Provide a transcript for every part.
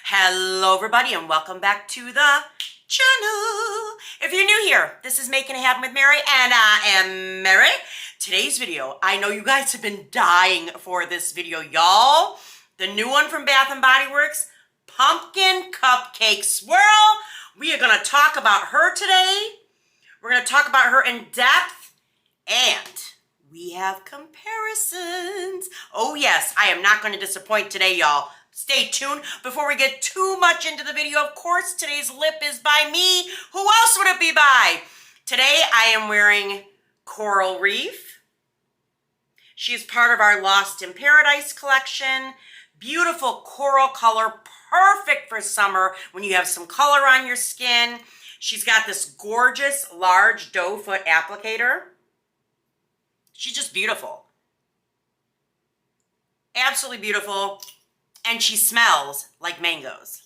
Hello everybody and welcome back to the channel. If you're new here, this is Making It Happen with Mary and I am Mary. Today's video, I know you guys have been dying for this video, y'all. The new one from Bath & Body Works, Pumpkin Cupcake Swirl. We are going to talk about her today. We're going to talk about her in depth and we have comparisons. Oh yes, I am not going to disappoint today, y'all. Stay tuned. Before we get too much into the video, of course, today's lip is by me. Who else would it be by? Today, I am wearing Coral Reef. She is part of our Lost in Paradise collection. Beautiful coral color, perfect for summer when you have some color on your skin. She's got this gorgeous, large doe foot applicator. She's just beautiful. Absolutely beautiful. And she smells like mangoes.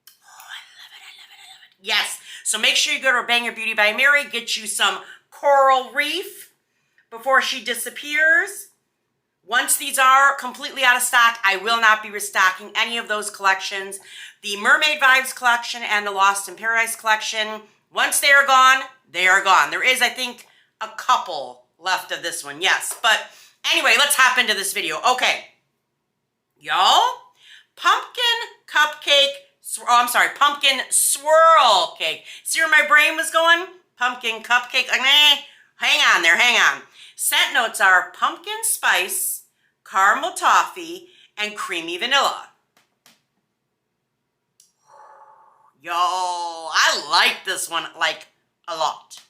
Oh, I love it, I love it, I love it. Yes, so make sure you go to Banger Beauty by Mary, get you some Coral Reef before she disappears. Once these are completely out of stock, I will not be restocking any of those collections. The Mermaid Vibes collection and the Lost in Paradise collection, once they are gone, they are gone. There is, I think, a couple left of this one, yes. But anyway, let's hop into this video. Okay. Y'all, pumpkin swirl cake. See where my brain was going? Pumpkin cupcake. Hang on there, hang on. Scent notes are pumpkin spice, caramel toffee, and creamy vanilla. Yo, I like this one like a lot.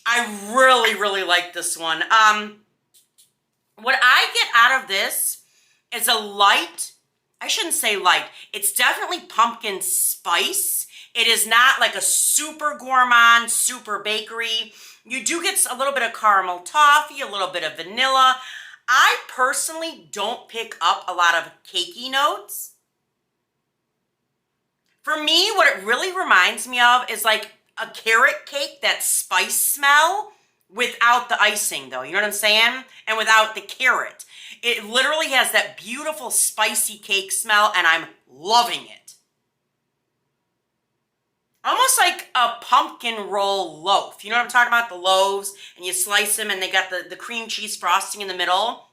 I really, really like this one. What I get out of this is a light, I shouldn't say light, it's definitely pumpkin spice. It is not like a super gourmand, super bakery. You do get a little bit of caramel toffee, a little bit of vanilla. I personally don't pick up a lot of cakey notes. For me, what it really reminds me of is like a carrot cake, that spice smell. Without the icing though, you know what I'm saying? And without the carrot. It literally has that beautiful spicy cake smell and I'm loving it. Almost like a pumpkin roll loaf. You know what I'm talking about? The loaves and you slice them and they got the cream cheese frosting in the middle.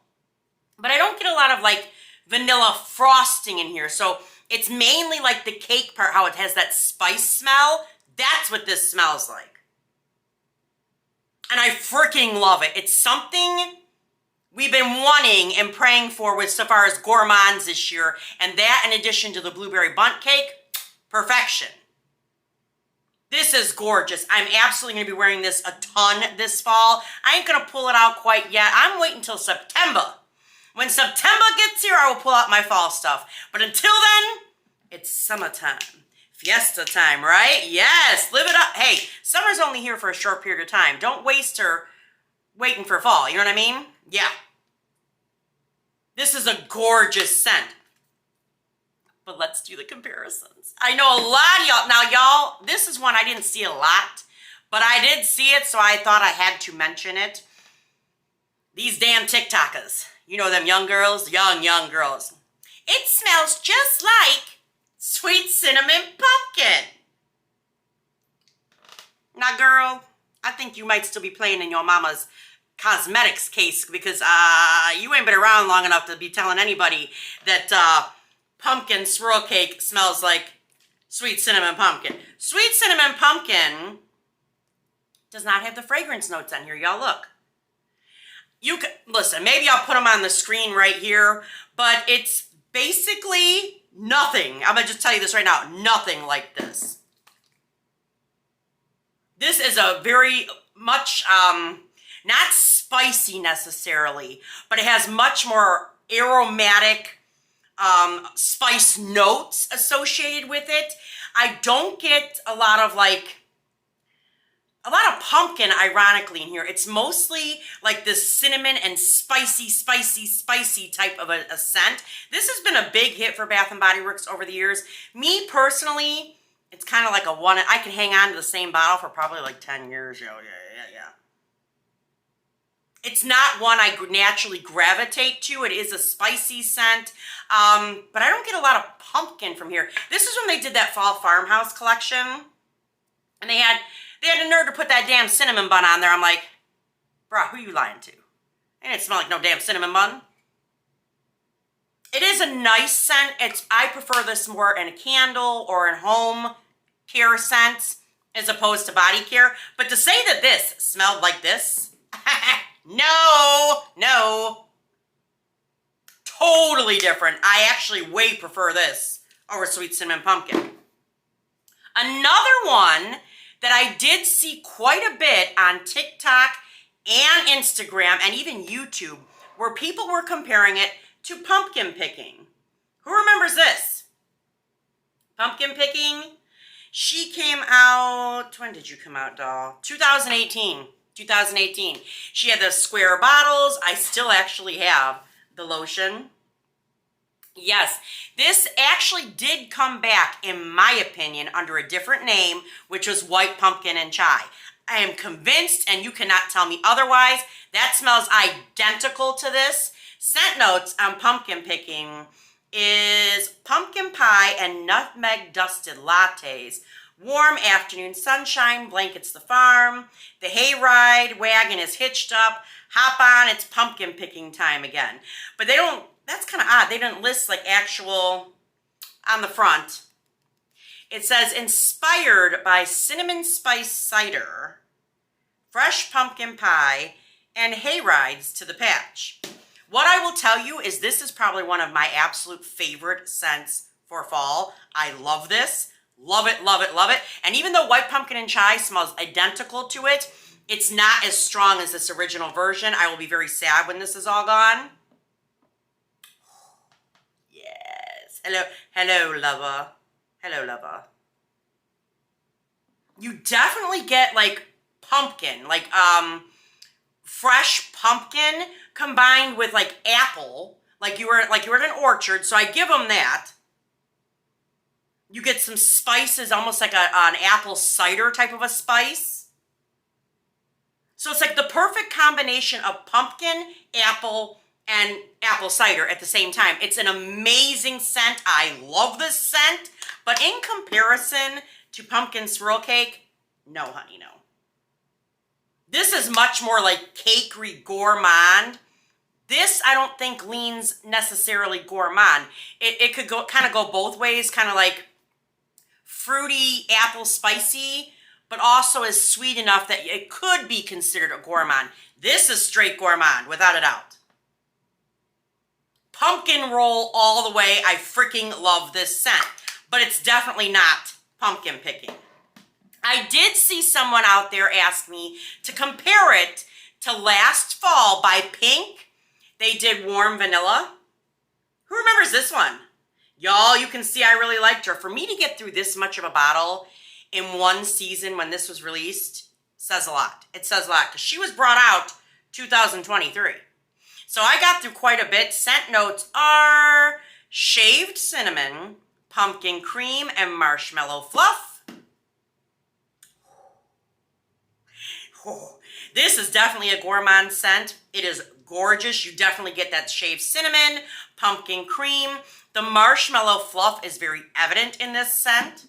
But I don't get a lot of like vanilla frosting in here. So it's mainly like the cake part, how it has that spice smell. That's what this smells like. And I freaking love it. It's something we've been wanting and praying for with so far as gourmands this year. And that in addition to the blueberry bundt cake, perfection. This is gorgeous. I'm absolutely going to be wearing this a ton this fall. I ain't going to pull it out quite yet. I'm waiting until September. When September gets here, I will pull out my fall stuff. But until then, it's summertime. Fiesta time, right? Yes, live it up. Hey, summer's only here for a short period of time. Don't waste her waiting for fall, you know what I mean? Yeah. This is a gorgeous scent. But let's do the comparisons. I know a lot of y'all, now y'all, this is one I didn't see a lot, but I did see it, so I thought I had to mention it. These damn TikTokers. You know them young girls? Young girls. It smells just like sweet cinnamon pumpkin. Now, girl, I think you might still be playing in your mama's cosmetics case because you ain't been around long enough to be telling anybody that pumpkin swirl cake smells like sweet cinnamon pumpkin. Sweet cinnamon pumpkin does not have the fragrance notes on here, y'all. Look. You can, listen, maybe I'll put them on the screen right here, but it's basically nothing. I'm going to just tell you this right now. Nothing like this. This is a very much, not spicy necessarily, but it has much more aromatic spice notes associated with it. I don't get a lot of pumpkin, ironically, in here. It's mostly like this cinnamon and spicy type of a scent. This has been a big hit for Bath & Body Works over the years. Me, personally, it's kind of like a one, I can hang on to the same bottle for probably like 10 years. Yeah. It's not one I naturally gravitate to. It is a spicy scent, but I don't get a lot of pumpkin from here. This is when they did that Fall Farmhouse collection, and they had the nerve to put that damn cinnamon bun on there. I'm like, bruh, who you lying to? And it smelled like no damn cinnamon bun. It is a nice scent. I prefer this more in a candle or in home care scents as opposed to body care. But to say that this smelled like this, no. Totally different. I actually way prefer this over Sweet Cinnamon Pumpkin. Another one that I did see quite a bit on TikTok and Instagram and even YouTube, where people were comparing it to pumpkin picking. Who remembers this? Pumpkin picking? She came out, when did you come out, doll? 2018. She had the square bottles. I still actually have the lotion. Yes, this actually did come back, in my opinion, under a different name, which was White Pumpkin and Chai. I am convinced, and you cannot tell me otherwise, that smells identical to this. Scent notes on pumpkin picking is pumpkin pie and nutmeg dusted lattes. Warm afternoon sunshine blankets the farm. The hayride wagon is hitched up. Hop on, it's pumpkin picking time again. But they don't, that's kind of odd. They didn't list like actual on the front. It says inspired by cinnamon spice cider, fresh pumpkin pie, and hayrides to the patch. What I will tell you is this is probably one of my absolute favorite scents for fall. I love this. Love it, love it, love it. And even though White Pumpkin and Chai smells identical to it, it's not as strong as this original version. I will be very sad when this is all gone. Yes. Hello, lover. Hello, lover. You definitely get like pumpkin, like fresh pumpkin combined with like apple, like you were in an orchard. So I give them that. You get some spices, almost like an apple cider type of a spice. So it's like the perfect combination of pumpkin, apple, and apple cider at the same time. It's an amazing scent. I love this scent. But in comparison to pumpkin swirl cake, no, honey, no. This is much more like cakery gourmand. This, I don't think, leans necessarily gourmand. It could go kind of go both ways, kind of like fruity, apple spicy, but also is sweet enough that it could be considered a gourmand. This is straight gourmand, without a doubt. Pumpkin roll all the way. I freaking love this scent, but it's definitely not pumpkin picking. I did see someone out there ask me to compare it to Last Fall by Pink. They did Warm Vanilla. Who remembers this one? Y'all, you can see I really liked her. For me to get through this much of a bottle in one season when this was released says a lot. It says a lot because she was brought out 2023. So I got through quite a bit. Scent notes are shaved cinnamon, pumpkin cream, and marshmallow fluff. Oh, this is definitely a gourmand scent. It is gorgeous. You definitely get that shaved cinnamon, pumpkin cream. The marshmallow fluff is very evident in this scent.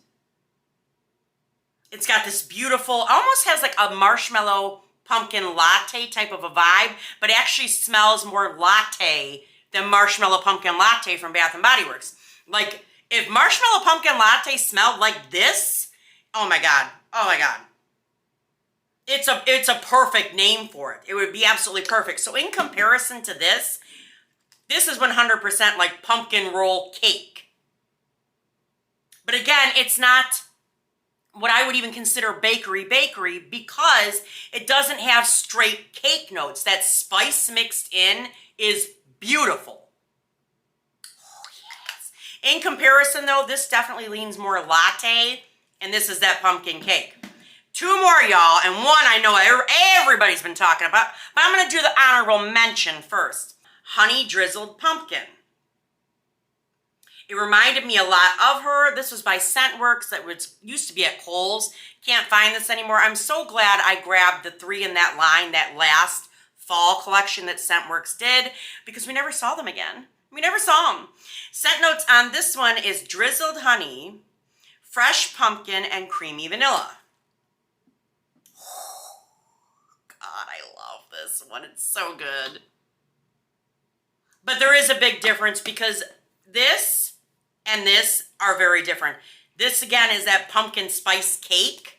It's got this beautiful, almost has like a marshmallow pumpkin latte type of a vibe, but actually smells more latte than marshmallow pumpkin latte from Bath & Body Works. Like, if marshmallow pumpkin latte smelled like this, oh my God, oh my God. It's a perfect name for it. It would be absolutely perfect. So in comparison to this is 100% like pumpkin roll cake. But again, it's not what I would even consider bakery because it doesn't have straight cake notes. That spice mixed in is beautiful. Oh, yes. In comparison though, this definitely leans more latte, and this is that pumpkin cake. Two more, y'all, and one I know everybody's been talking about, but I'm going to do the honorable mention first. Honey Drizzled Pumpkin. It reminded me a lot of her. This was by Scentworks that used to be at Kohl's. Can't find this anymore. I'm so glad I grabbed the 3 in that line, that last fall collection that Scentworks did because we never saw them again. We never saw them. Scent notes on this one is drizzled honey, fresh pumpkin, and creamy vanilla. Oh, God, I love this one. It's so good. But there is a big difference because this and this are very different. This, again, is that pumpkin spice cake.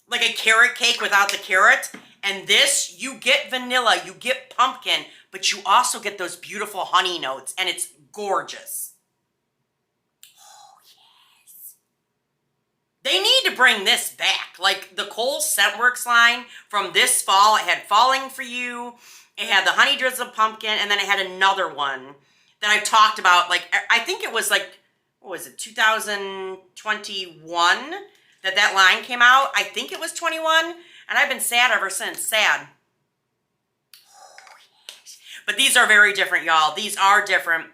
Like a carrot cake without the carrot. And this, you get vanilla, you get pumpkin, but you also get those beautiful honey notes, and it's gorgeous. Oh, yes. They need to bring this back. Like the Kohl's Scentworks line from this fall, it had Falling For You, it had the honey drizzled pumpkin, and then it had another one that I talked about. Like, I think it was like, what was it, 2021 that line came out? I think it was 21, and I've been sad ever since. Sad. Oh, yes. But these are very different, y'all. These are different.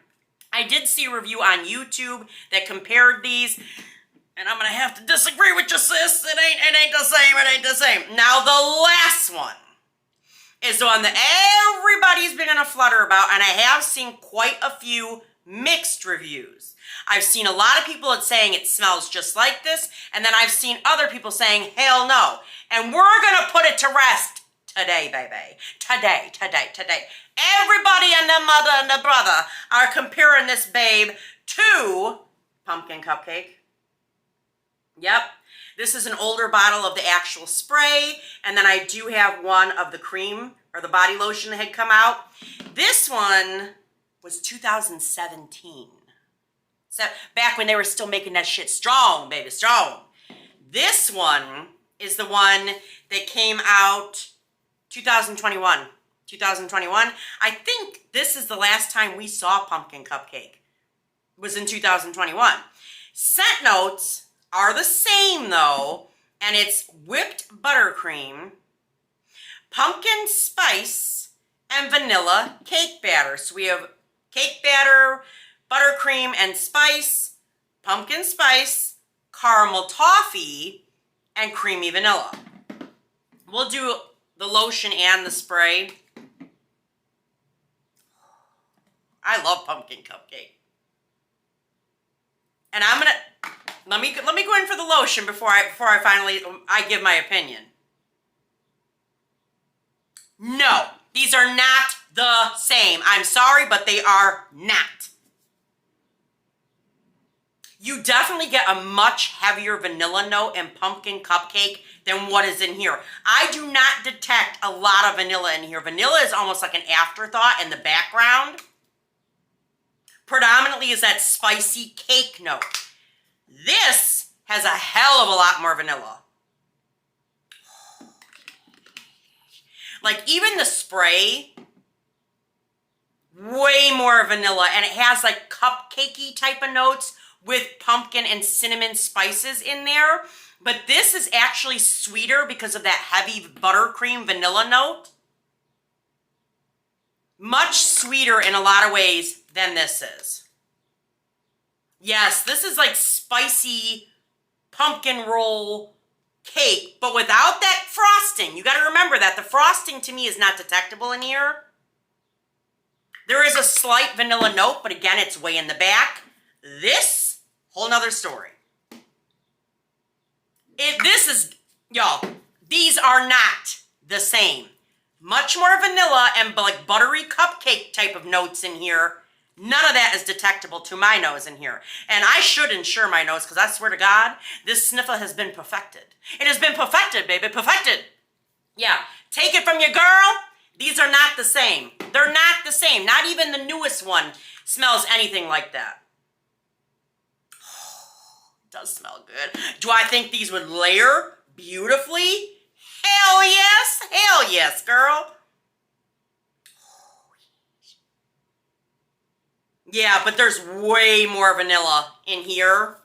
I did see a review on YouTube that compared these, and I'm going to have to disagree with you, sis. It ain't the same. It ain't the same. Now, the last one is the one that everybody's been in a flutter about, and I have seen quite a few mixed reviews. I've seen a lot of people saying it smells just like this, and then I've seen other people saying, hell no. And we're going to put it to rest today, baby. Today. Everybody and their mother and their brother are comparing this babe to pumpkin cupcake. Yep. This is an older bottle of the actual spray, and then I do have one of the cream or the body lotion that had come out. This one was 2017. So back when they were still making that shit strong, baby, strong. This one is the one that came out 2021. 2021. I think this is the last time we saw pumpkin cupcake. It was in 2021. Scent notes are the same though, and it's whipped buttercream, pumpkin spice, and vanilla cake batter. So we have cake batter, buttercream and spice, pumpkin spice, caramel toffee, and creamy vanilla. We'll do the lotion and the spray. I love pumpkin cupcake. And I'm gonna let me go in for the lotion before I finally give my opinion. No, these are not the same. I'm sorry, but they are not. You definitely get a much heavier vanilla note in pumpkin cupcake than what is in here. I do not detect a lot of vanilla in here. Vanilla is almost like an afterthought in the background. Predominantly is that spicy cake note. This has a hell of a lot more vanilla. Like even the spray, way more vanilla, and it has like cupcakey type of notes with pumpkin and cinnamon spices in there. But this is actually sweeter because of that heavy buttercream vanilla note. Much sweeter in a lot of ways than this is. Yes, this is like spicy pumpkin roll cake, but without that frosting. You got to remember that the frosting to me is not detectable in here. There is a slight vanilla note, but again, it's way in the back. This, whole nother story. Y'all, these are not the same. Much more vanilla and like buttery cupcake type of notes in here. None of that is detectable to my nose in here. And I should insure my nose because I swear to God, this sniffer has been perfected. It has been perfected, baby, perfected. Yeah, take it from your girl. These are not the same. They're not the same. Not even the newest one smells anything like that. Oh, it does smell good. Do I think these would layer beautifully? Hell yes. Hell yes, girl. Yeah, but there's way more vanilla in here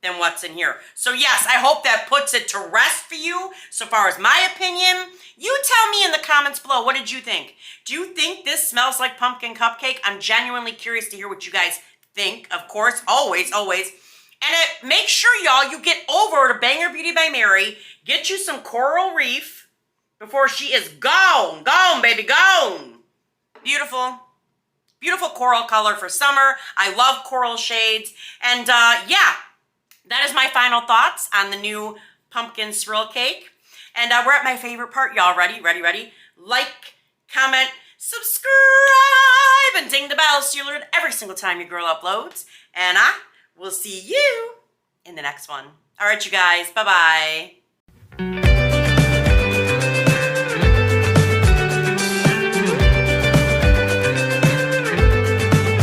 than what's in here. So yes, I hope that puts it to rest for you. So far as my opinion, you tell me in the comments below, what did you think? Do you think this smells like pumpkin cupcake? I'm genuinely curious to hear what you guys think. Of course, always. And make sure, y'all, you get over to Banger Beauty by Mary, get you some Coral Reef, before she is gone. Gone, baby, gone. Beautiful. Beautiful coral color for summer. I love coral shades. And yeah, that is my final thoughts on the new pumpkin swirl cake. And we're at my favorite part. Y'all ready? Ready, ready? Like, comment, subscribe, and ding the bell so you'll learn every single time your girl uploads. And I will see you in the next one. All right, you guys. Bye-bye.